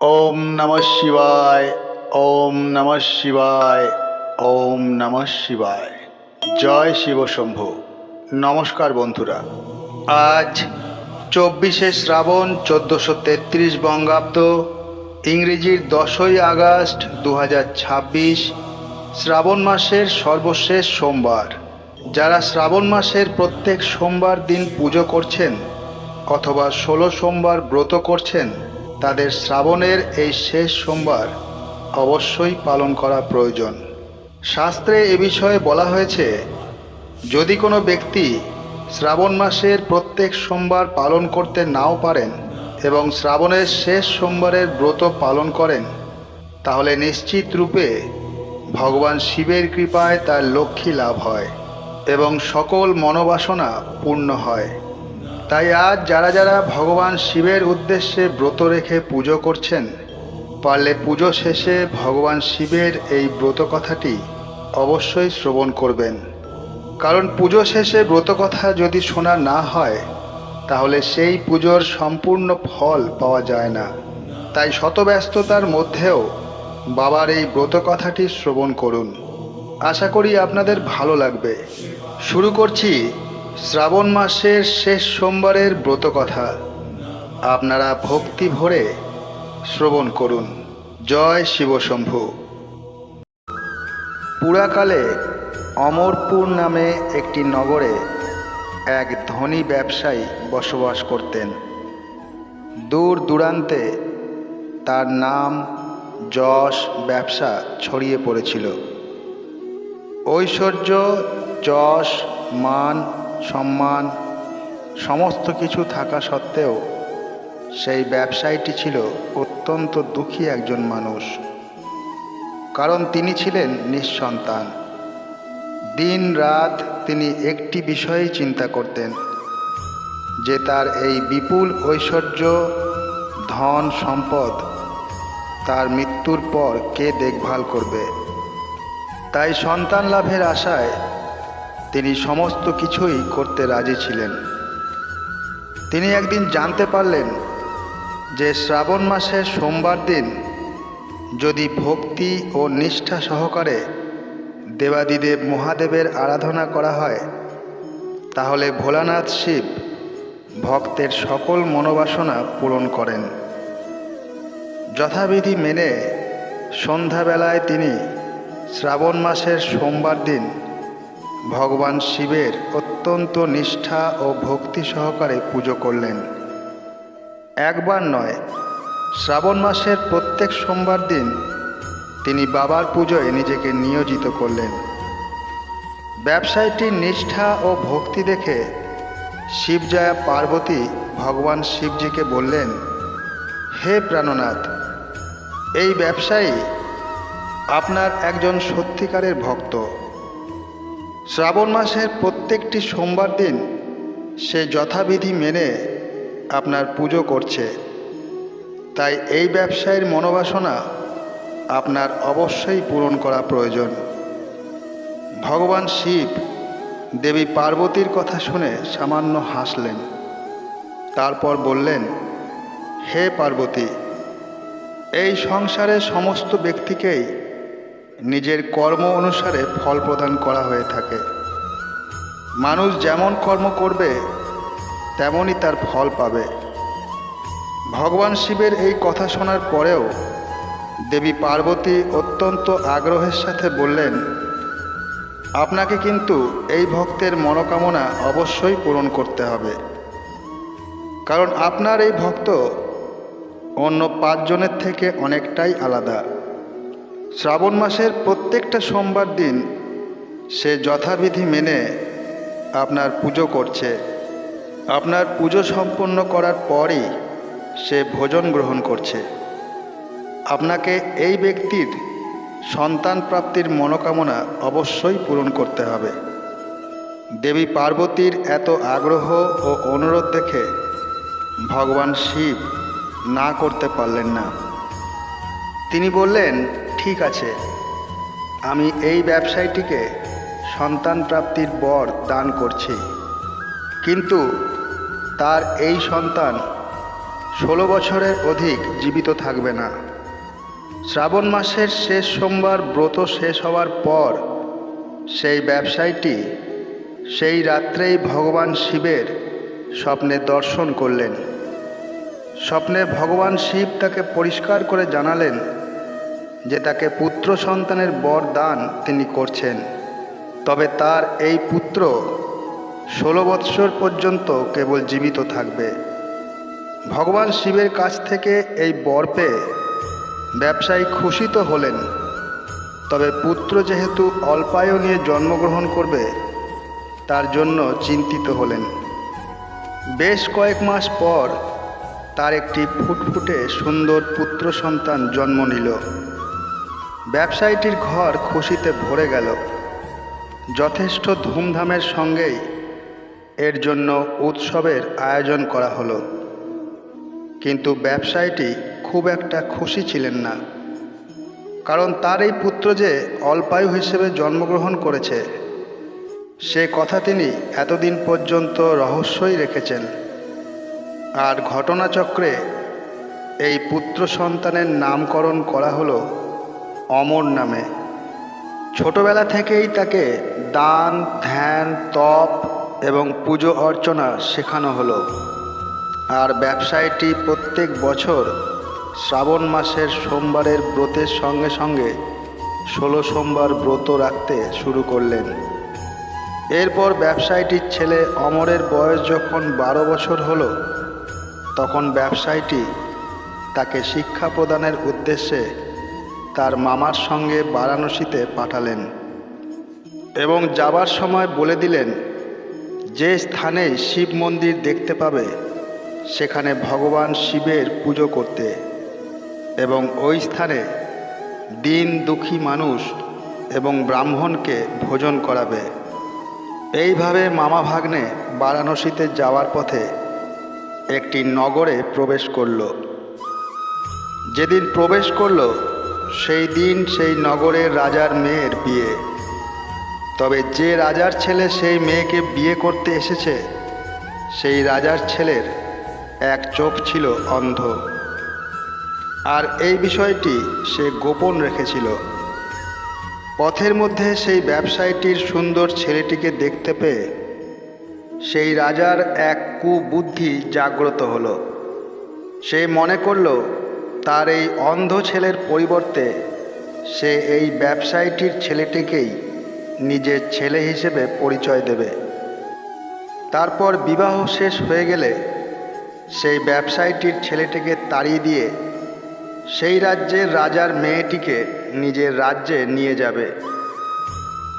ওম নমঃ শিবায়। ওম নমঃ শিবায়। ওম নমঃ শিবায়। জয় শিব শম্ভু। নমস্কার বন্ধুরা। আজ 24শে শ্রাবণ 1433 বঙ্গাব্দ, ইংরেজির 10ই আগস্ট 2026, শ্রাবণ মাসের সর্বশেষ সোমবার। যারা শ্রাবণ মাসের প্রত্যেক সোমবার দিন পুজো করছেন অথবা 16 সোমবার ব্রত করছেন, তাদের শ্রাবণের এই শেষ সোমবার অবশ্যই পালন করা প্রয়োজন। শাস্ত্রে এ বিষয়ে বলা হয়েছে, যদি কোনো ব্যক্তি শ্রাবণ মাসের প্রত্যেক সোমবার পালন করতে নাও পারেন এবং শ্রাবণের শেষ সোমবারের ব্রত পালন করেন, তাহলে নিশ্চিত রূপে ভগবান শিবের কৃপায় তার লক্ষ্মী লাভ হয় এবং সকল মনোবাসনা পূর্ণ হয়। তাই আজ যারা যারা ভগবান শিবের উদ্দেশ্যে ব্রত রেখে পুজো করছেন, পারলে পুজো শেষে ভগবান শিবের এই ব্রত কথাটি অবশ্যই শ্রবণ করবেন। কারণ পুজো শেষে ব্রত কথা যদি শোনা না হয়, তাহলে সেই পুজোর সম্পূর্ণ ফল পাওয়া যায় না। তাই শত ব্যস্ততার মধ্যেও বাবার এই ব্রত কথাটি শ্রবণ করুন। আশা করি আপনাদের ভালো লাগবে। শুরু করছি শ্রাবণ মাসের শেষ সোমবারের ব্রত কথা। আপনারা ভক্তি ভরে শ্রবণ করুন। জয় শিব শম্ভু। পুরাকালে অমরপুর নামে একটি নগরে এক ধনী ব্যবসায়ী বসবাস করতেন। দূর দূরান্তে তার নাম, যশ, ব্যবসা ছড়িয়ে পড়েছিল। ঐশ্বর্য, যশ, মান, সম্মান সমস্ত কিছু থাকা সত্ত্বেও সেই ব্যবসায়ীটি ছিল অত্যন্ত দুঃখী একজন মানুষ। কারণ তিনি ছিলেন নিঃসন্তান। দিন রাত তিনি একটি বিষয়েই চিন্তা করতেন, যে তার এই বিপুল ঐশ্বর্য, ধন সম্পদ তার মৃত্যুর পর কে দেখভাল করবে। তাই সন্তান লাভের আশায় তিনি সমস্ত কিছুই করতে রাজি ছিলেন। তিনি একদিন জানতে পারলেন যে শ্রাবণ মাসের সোমবার দিন যদি ভক্তি ও নিষ্ঠা সহকারে দেবাদিদেব মহাদেবের আরাধনা করা হয়, তাহলে ভোলানাথ শিব ভক্তের সকল মনোবাসনা পূরণ করেন। যথাবিধি মেনে সন্ধ্যাবেলায় তিনি শ্রাবণ মাসের সোমবার দিন ভগবান শিবের অত্যন্ত নিষ্ঠা ও ভক্তি সহকারে পুজো করলেন। একবার নয়, শ্রাবণ মাসের প্রত্যেক সোমবার দিন তিনি বাবার পুজোয় নিজেকে নিয়োজিত করলেন। ব্যবসায়ীটির নিষ্ঠা ও ভক্তি দেখে শিবজয়া পার্বতী ভগবান শিবজিকে বললেন, হে প্রাণনাথ, এই ব্যবসায়ী আপনার একজন সত্যিকারের ভক্ত। শ্রাবণ মাসের প্রত্যেকটি সোমবার দিন সে যথাবিধি মেনে আপনার পুজো করছে। তাই এই ব্যবসায়ীর মনোবাসনা আপনার অবশ্যই পূরণ করা প্রয়োজন। ভগবান শিব দেবী পার্বতীর কথা শুনে সামান্য হাসলেন। তারপর বললেন, হে পার্বতী, এই সংসারে সমস্ত ব্যক্তিকেই নিজের কর্ম অনুসারে ফল প্রদান করা হয়ে থাকে। মানুষ যেমন কর্ম করবে তেমনই তার ফল পাবে। ভগবান শিবের এই কথা শোনার পরেও দেবী পার্বতী অত্যন্ত আগ্রহের সাথে বললেন, আপনাকে কিন্তু এই ভক্তের মনোকামনা অবশ্যই পূরণ করতে হবে। কারণ আপনার এই ভক্ত অন্য 5 জনের থেকে অনেকটাই আলাদা। শ্রাবণ মাসের প্রত্যেকটা সোমবার দিন সে যথাবিধি মেনে আপনার পুজো করছে। আপনার পুজো সম্পন্ন করার পরই সে ভোজন গ্রহণ করছে। আপনাকে এই ব্যক্তির সন্তান প্রাপ্তির মনোকামনা অবশ্যই পূরণ করতে হবে। দেবী পার্বতীর এত আগ্রহ ও অনুরোধ দেখে ভগবান শিব না করতে পারলেন না। তিনি বললেন, ঠিক আছে, আমি এই ব্যবসায়ীটিকে সন্তান প্রাপ্তির বর দান করছি, কিন্তু তার এই সন্তান 16 বছরের অধিক জীবিত থাকবে না। শ্রাবণ মাসের শেষ সোমবার ব্রত শেষ হওয়ার পর সেই ব্যবসায়ীটি সেই রাত্রেই ভগবান শিবের স্বপ্নে দর্শন করলেন। স্বপ্নে ভগবান শিব তাকে পরিষ্কার করে জানালেন যে তাকে পুত্র সন্তানের বর দান তিনি করছেন, তবে তার এই পুত্র 16 বৎসর পর্যন্ত কেবল জীবিত থাকবে। ভগবান শিবের কাছ থেকে এই বর পেয়ে ব্যবসায়ী খুশি তো হলেন, তবে পুত্র যেহেতু অল্পায়ু নিয়ে জন্মগ্রহণ করবে তার জন্য চিন্তিত হলেন। বেশ কয়েক মাস পর তার একটি ফুটফুটে সুন্দর পুত্র সন্তান জন্ম নিল। ব্যবসায়ীটির ঘর খুশিতে ভরে গেল। যথেষ্ট ধুমধামের সঙ্গেই এর জন্য উৎসবের আয়োজন করা হলো। কিন্তু ব্যবসায়ীটি খুব একটা খুশি ছিলেন না, কারণ তার এই পুত্র যে অল্পায়ু হিসেবে জন্মগ্রহণ করেছে সে কথা তিনি এতদিন পর্যন্ত রহস্যই রেখেছেন। আর ঘটনাচক্রে এই পুত্র সন্তানের নামকরণ করা হলো অমর নামে। ছোটবেলা থেকেই তাকে দান, ধ্যান, তপ এবং পুজো অর্চনা শেখানো হলো। আর ব্যবসায়ীটি প্রত্যেক বছর শ্রাবণ মাসের সোমবারের ব্রতের সঙ্গে সঙ্গে 16 সোমবার ব্রত রাখতে শুরু করলেন। এরপর ব্যবসায়ীটির ছেলে অমরের বয়স যখন 12 বছর হলো, তখন ব্যবসায়ীটি তাকে শিক্ষা প্রদানের উদ্দেশ্যে তার মামার সঙ্গে বারাণসীতে পাঠালেন এবং যাবার সময় বলে দিলেন যে স্থানেই শিব মন্দির দেখতে পাবে সেখানে ভগবান শিবের পুজো করতে এবং ওই স্থানে দীন দুঃখী মানুষ এবং ব্রাহ্মণকে ভোজন করাবে। এইভাবে মামা ভাগ্নে বারাণসীতে যাওয়ার পথে একটি নগরে প্রবেশ করল। যেদিন প্রবেশ করল সেই দিন সেই নগরের রাজার মেয়ের বিয়ে। তবে যে রাজার ছেলে সেই মেয়েকে বিয়ে করতে এসেছে সেই রাজার ছেলের এক চোখ ছিল অন্ধ, আর এই বিষয়টি সে গোপন রেখেছিল। পথের মধ্যে সেই ব্যবসায়ীটির সুন্দর ছেলেটিকে দেখতে পেয়ে সেই রাজার এক কুবুদ্ধি জাগ্রত হলো। সে মনে করল তার এই অন্ধ ছেলের পরিবর্তে সে এই ব্যবসায়ীটির ছেলেটিকেই নিজের ছেলে হিসেবে পরিচয় দেবে। তারপর বিবাহ শেষ হয়ে গেলে সেই ব্যবসায়ীটির ছেলেটিকে তাড়িয়ে দিয়ে সেই রাজ্যের রাজার মেয়েটিকে নিজের রাজ্যে নিয়ে যাবে।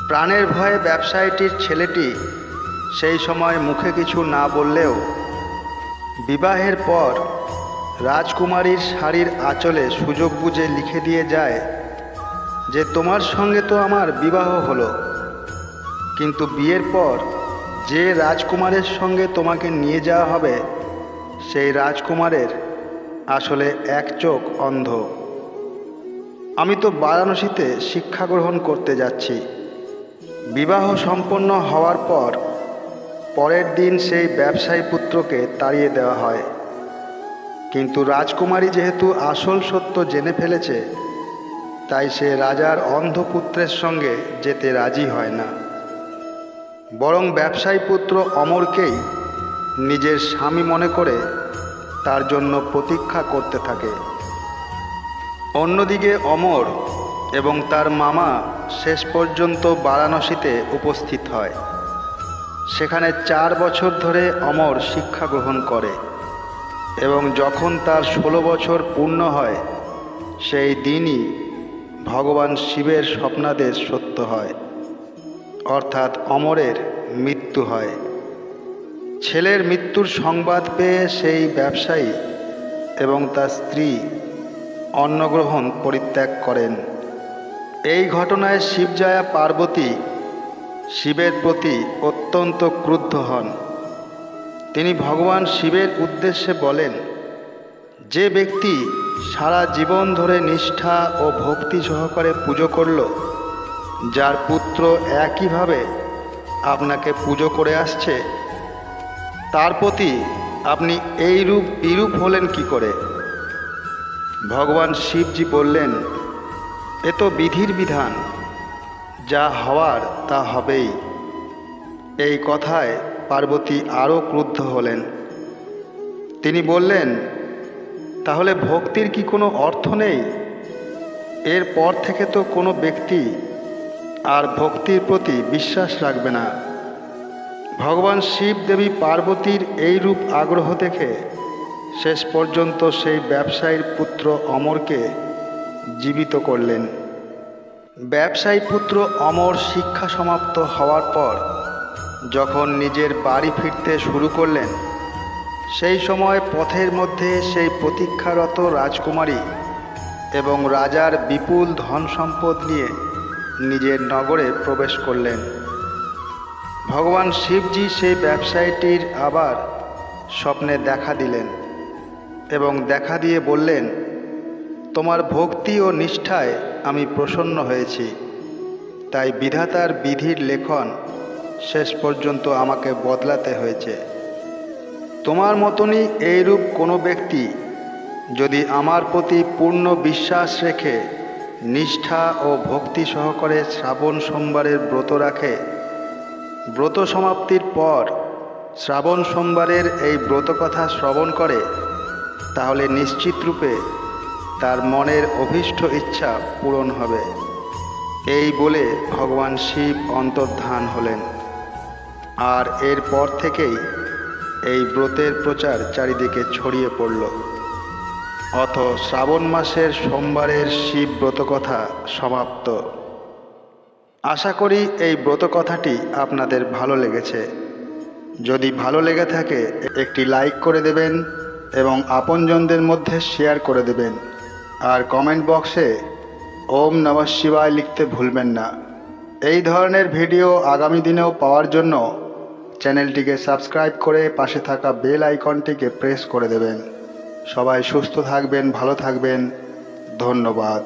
প্রাণের ভয়ে ব্যবসায়ীটির ছেলেটি সেই সময় মুখে কিছু না বললেও বিবাহের পর রাজকুমারীর শাড়ির আঁচলে সুযোগ বুঝে লিখে দিয়ে যায় যে তোমার সঙ্গে তো আমার বিবাহ হলো, কিন্তু বিয়ের পর যে রাজকুমারের সঙ্গে তোমাকে নিয়ে যাওয়া হবে সেই রাজকুমারের আসলে এক চোখ অন্ধ। আমি তো বারাণসীতে শিক্ষা গ্রহণ করতে যাচ্ছি। বিবাহ সম্পন্ন হওয়ার পর পরের দিন সেই ব্যবসায়ী পুত্রকে তাড়িয়ে দেওয়া হয়, কিন্তু রাজকুমারী যেহেতু আসল সত্য জেনে ফেলেছে তাই সে রাজার অন্ধ পুত্রের সঙ্গে যেতে রাজি হয় না, বরং ব্যবসায়ী পুত্র অমরকেই নিজের স্বামী মনে করে তার জন্য প্রতীক্ষা করতে থাকে। অন্যদিকে অমর এবং তার মামা শেষ পর্যন্ত বারাণসীতে উপস্থিত হয়। সেখানে 4 বছর ধরে অমর শিক্ষা গ্রহণ করে এবং যখন তার 16 বছর পূর্ণ হয় সেই দিনই ভগবান শিবের স্বপ্নাদেশ সত্য হয়, অর্থাৎ অমরের মৃত্যু হয়। ছেলের মৃত্যুর সংবাদ পেয়ে সেই ব্যবসায়ী এবং তার স্ত্রী অন্নগ্রহণ পরিত্যাগ করেন। এই ঘটনায় শিবজয়া পার্বতী শিবের প্রতি অত্যন্ত ক্রুদ্ধ হন। তিনি ভগবান শিবের উদ্দেশ্যে বলেন, যে ব্যক্তি সারা জীবন ধরে নিষ্ঠা ও ভক্তি সহকারে পুজো করল, যার পুত্র একইভাবে আপনাকে পুজো করে আসছে, তার প্রতি আপনি এইরূপ বিরূপ হলেন কি করে? ভগবান শিবজি বললেন, এ তো বিধির বিধান, যা হওয়ার তা হবেই। এই কথায় পার্বতী আরও ক্রুদ্ধ হলেন। তিনি বললেন, তাহলে ভক্তির কি কোনো অর্থ নেই? এরপর থেকে তো কোনো ব্যক্তি আর ভক্তির প্রতি বিশ্বাস রাখবে না। ভগবান শিব দেবী পার্বতীর এই রূপ আগ্রহ দেখে শেষ পর্যন্ত সেই ব্যবসায়ীর পুত্র অমরকে জীবিত করলেন। ব্যবসায়ী পুত্র অমর শিক্ষা সমাপ্ত হওয়ার পর যখন নিজের বাড়ি ফিরতে শুরু করলেন, সেই সময় পথের মধ্যে সেই প্রতীক্ষারত রাজকুমারী এবং রাজার বিপুল ধন সম্পদ নিয়ে নিজের নগরে প্রবেশ করলেন। ভগবান শিবজি সেই ব্যবসায়ীটির আবার স্বপ্নে দেখা দিলেন এবং দেখা দিয়ে বললেন, তোমার ভক্তি ও নিষ্ঠায় আমি প্রসন্ন হয়েছি, তাই বিধাতার বিধির লেখন শেষ পর্যন্ত আমাকে বদলাতে হয়েছে। তোমার মতনই এইরূপ কোনো ব্যক্তি যদি আমার প্রতি পূর্ণ বিশ্বাস রেখে নিষ্ঠা ও ভক্তি সহকারে শ্রাবণ সোমবারের ব্রত রাখে, ব্রত সমাপ্তির পর শ্রাবণ সোমবারের এই ব্রত কথা শ্রবণ করে, তাহলে নিশ্চিত রূপে তার মনের অভীষ্ট ইচ্ছা পূরণ হবে। এই বলে ভগবান শিব অন্তর্ধান হলেন। আর এরপর থেকেই এই ব্রতের প্রচার চারিদিকে ছড়িয়ে পড়ল। অথ শ্রাবণ মাসের সোমবারের শিব ব্রত কথা সমাপ্ত। আশা করি এই ব্রত কথাটি আপনাদের ভালো লেগেছে। যদি ভালো লেগে থাকে একটি লাইক করে দেবেন এবং আপনজনদের মধ্যে শেয়ার করে দেবেন। আর কমেন্ট বক্সে ওম নমঃ শিবায় লিখতে ভুলবেন না। এই ধরনের ভিডিও আগামী দিনেও পাওয়ার জন্য চ্যানেলটিকে সাবস্ক্রাইব করে পাশে থাকা বেল আইকনটিকে প্রেস করে দেবেন। সবাই সুস্থ থাকবেন, ভালো থাকবেন। ধন্যবাদ।